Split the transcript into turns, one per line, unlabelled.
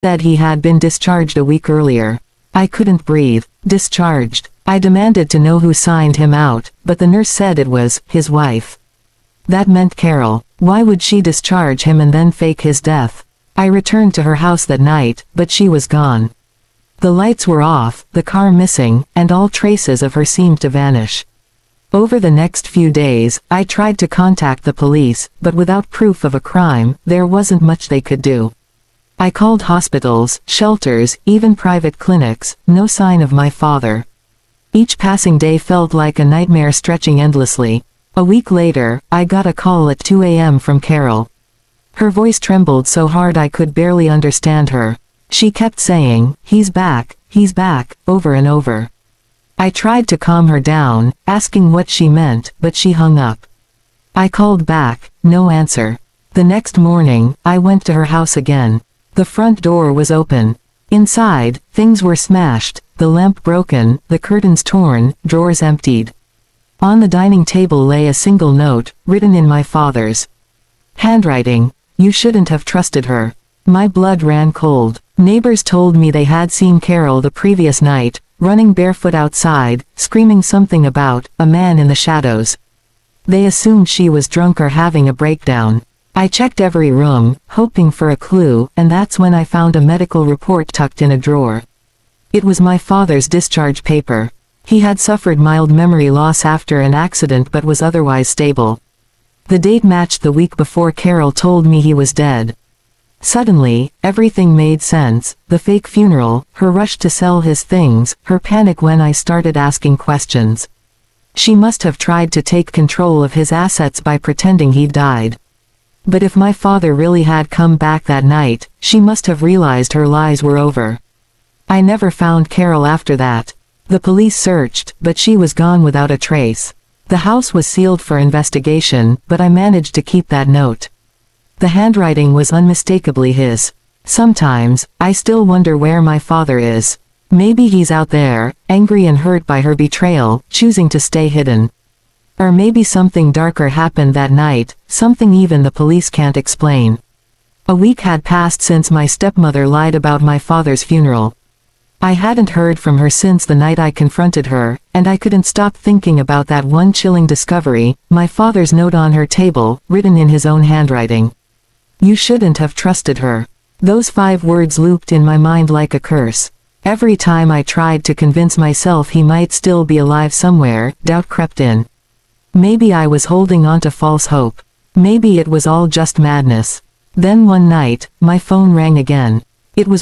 Said he had been discharged a week earlier. I couldn't breathe. Discharged. I demanded to know who signed him out, but the nurse said it was his wife. That meant Carol. Why would she discharge him and then fake his death? I returned to her house that night, but she was gone. The lights were off, the car missing, and all traces of her seemed to vanish. Over the next few days, I tried to contact the police, but without proof of a crime, there wasn't much they could do. I called hospitals, shelters, even private clinics, no sign of my father. Each passing day felt like a nightmare stretching endlessly. A week later, I got a call at 2 a.m. from Carol. Her voice trembled so hard I could barely understand her. She kept saying, he's back, over and over. I tried to calm her down, asking what she meant, but she hung up. I called back, no answer. The next morning, I went to her house again. The front door was open. Inside, things were smashed, the lamp broken, the curtains torn, drawers emptied. On the dining table lay a single note, written in my father's handwriting. You shouldn't have trusted her. My blood ran cold. Neighbors told me they had seen Carol the previous night, running barefoot outside, screaming something about a man in the shadows. They assumed she was drunk or having a breakdown. I checked every room, hoping for a clue, and that's when I found a medical report tucked in a drawer. It was my father's discharge paper. He had suffered mild memory loss after an accident but was otherwise stable. The date matched the week before Carol told me he was dead. Suddenly, everything made sense, the fake funeral, her rush to sell his things, her panic when I started asking questions. She must have tried to take control of his assets by pretending he'd died. But if my father really had come back that night, she must have realized her lies were over. I never found Carol after that. The police searched, but she was gone without a trace. The house was sealed for investigation, but I managed to keep that note. The handwriting was unmistakably his. Sometimes, I still wonder where my father is. Maybe he's out there, angry and hurt by her betrayal, choosing to stay hidden. Or maybe something darker happened that night, something even the police can't explain. A week had passed since my stepmother lied about my father's funeral. I hadn't heard from her since the night I confronted her, and I couldn't stop thinking about that one chilling discovery, my father's note on her table, written in his own handwriting. You shouldn't have trusted her. Those 5 words looped in my mind like a curse. Every time I tried to convince myself he might still be alive somewhere, doubt crept in. Maybe I was holding on to false hope. Maybe it was all just madness. Then one night, my phone rang again. It was